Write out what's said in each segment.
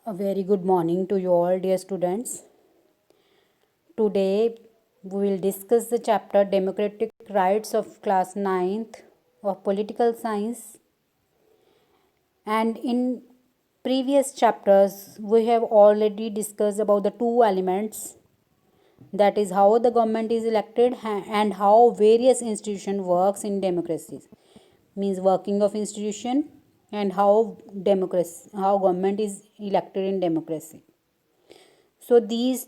A very good morning to you all, dear students. Today we will discuss the chapter Democratic Rights of class 9th of Political Science. And in previous chapters we have already discussed about the two elements, that is how the government is elected and how various institution works in democracies, means working of institution, and how government is elected in democracy. So these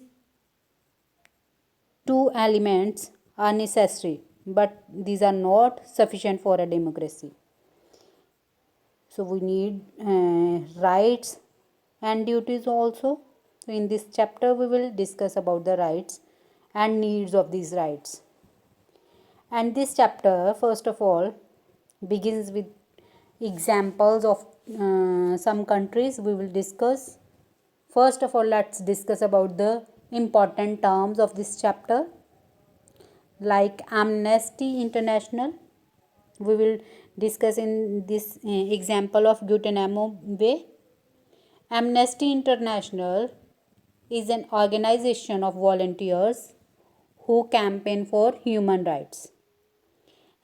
two elements are necessary, but these are not sufficient for a democracy. So we need rights and duties also. So in this chapter we will discuss about the rights and needs of these rights. And this chapter first of all begins with examples of some countries we will discuss. First of all, let's discuss about the important terms of this chapter, like Amnesty International. We will discuss in this example of Guantanamo Bay. Amnesty International is an organization of volunteers who campaign for human rights.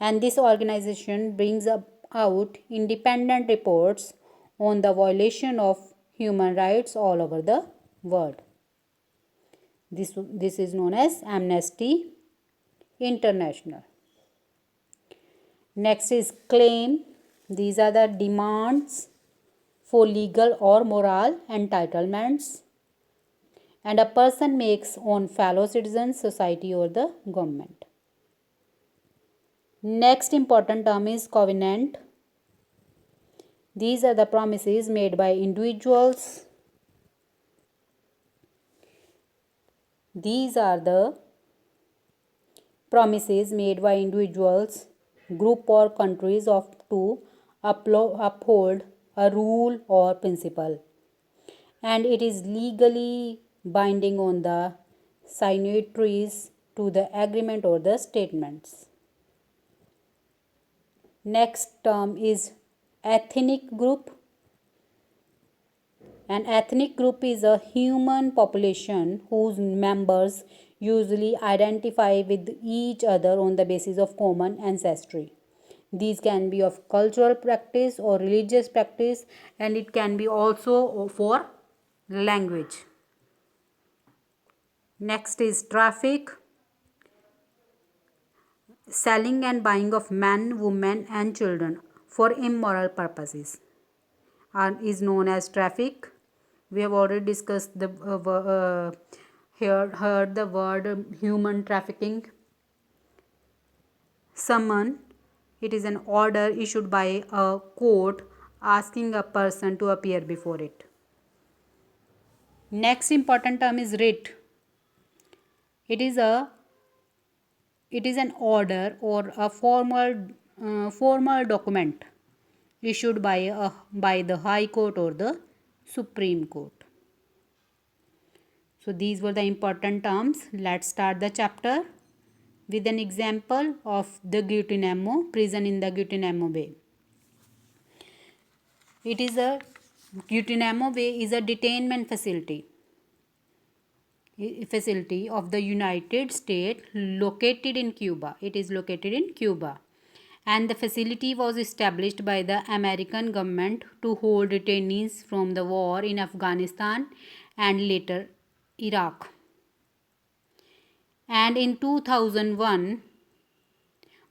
And this organization brings out independent reports on the violation of human rights all over the world. This is known as Amnesty International. Next is claim. These are the demands for legal or moral entitlements and a person makes on fellow citizens, society or the government. Next important term is covenant. These are the promises made by individuals. These are the promises made by individuals, group or countries to uphold a rule or principle, and it is legally binding on the signatories to the agreement or the statements. Next term is ethnic group. An ethnic group is a human population whose members usually identify with each other on the basis of common ancestry. These can be of cultural practice or religious practice, and it can be also for language. Next is traffic. Selling and buying of men, women and children for immoral purposes is known as traffic. We have already discussed the heard the word human trafficking. Summon. It is an order issued by a court asking a person to appear before it. Next important term is writ. It is an order or a formal document issued by the High Court or the Supreme Court. So these were the important terms. Let's start the chapter with an example of the Guantanamo prison in the Guantanamo Bay. Guantanamo Bay is a detainment facility of the United States located in Cuba. It is located in Cuba. And the facility was established by the American government to hold detainees from the war in Afghanistan and later Iraq. And in 2001,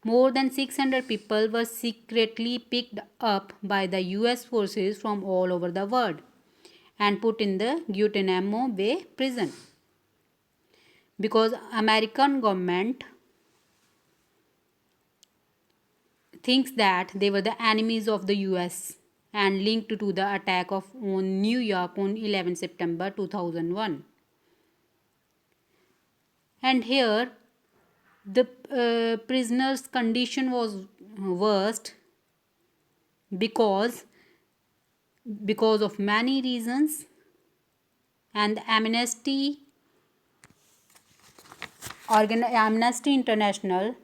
more than 600 people were secretly picked up by the US forces from all over the world and put in the Guantanamo Bay prison, because American government thinks that they were the enemies of the US and linked to the attack on New York on 11 September 2001. And here the prisoner's condition was worst because of many reasons, and Amnesty International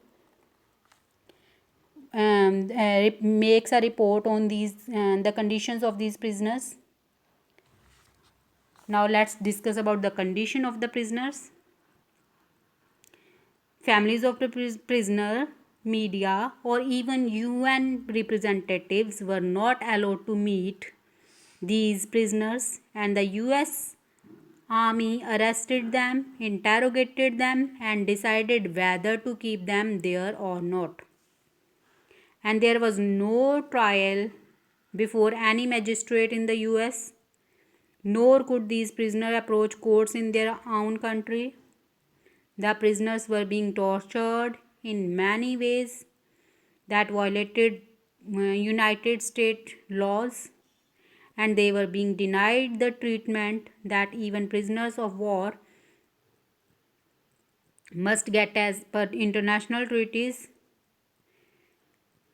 makes a report on the conditions of these prisoners. Now let's discuss about the condition of the prisoners. Families of the prisoner, media, or even UN representatives were not allowed to meet these prisoners, and the US Army arrested them, interrogated them, and decided whether to keep them there or not. And there was no trial before any magistrate in the US, nor could these prisoners approach courts in their own country. The prisoners were being tortured in many ways that violated United States laws, and they were being denied the treatment that even prisoners of war must get as per international treaties,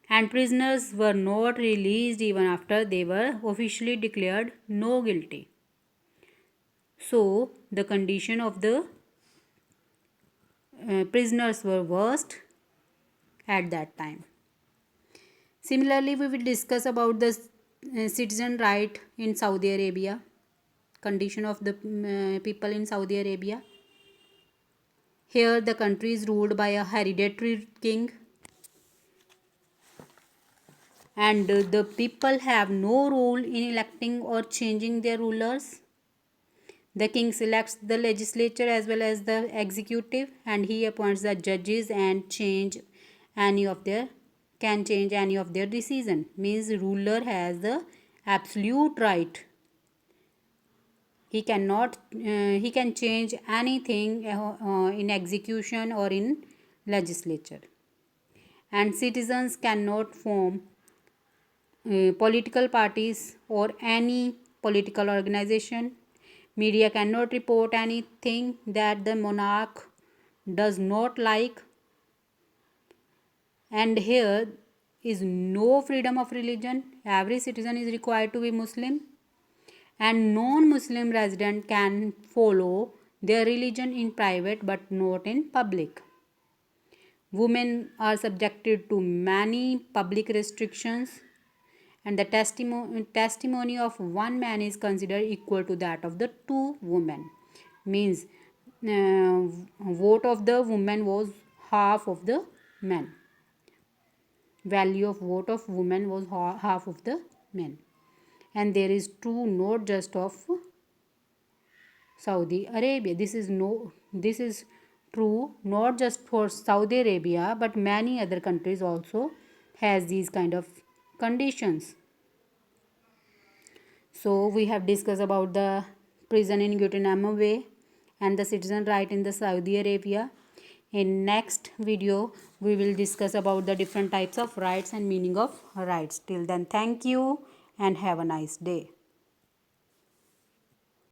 and prisoners were not released even after they were officially declared no guilty. So the condition of the prisoners were worst at that time. Similarly, we will discuss about the citizen right in Saudi Arabia, condition of the people in Saudi Arabia. Here the country is ruled by a hereditary king, and the people have no role in electing or changing their rulers. The king selects the legislature as well as the executive, and he appoints the judges and change any of their decision. Means ruler has the absolute right. He can change anything in execution or in legislature, and citizens cannot form political parties or any political organization. Media cannot report anything that the monarch does not like, and here is no freedom of religion. Every citizen is required to be Muslim, and non-Muslim resident can follow their religion in private but not in public. Women are subjected to many public restrictions, and the testimony of one man is considered equal to that of the two women. Means vote of the woman was half of the men. Value of vote of women was half of the men. And there is true not just of Saudi Arabia. This is true not just for Saudi Arabia, but many other countries also has these kind of conditions. So we have discussed about the prison in Guantanamo Bay and the citizen right in the Saudi Arabia. In next video, we will discuss about the different types of rights and meaning of rights. Till then, thank you and have a nice day.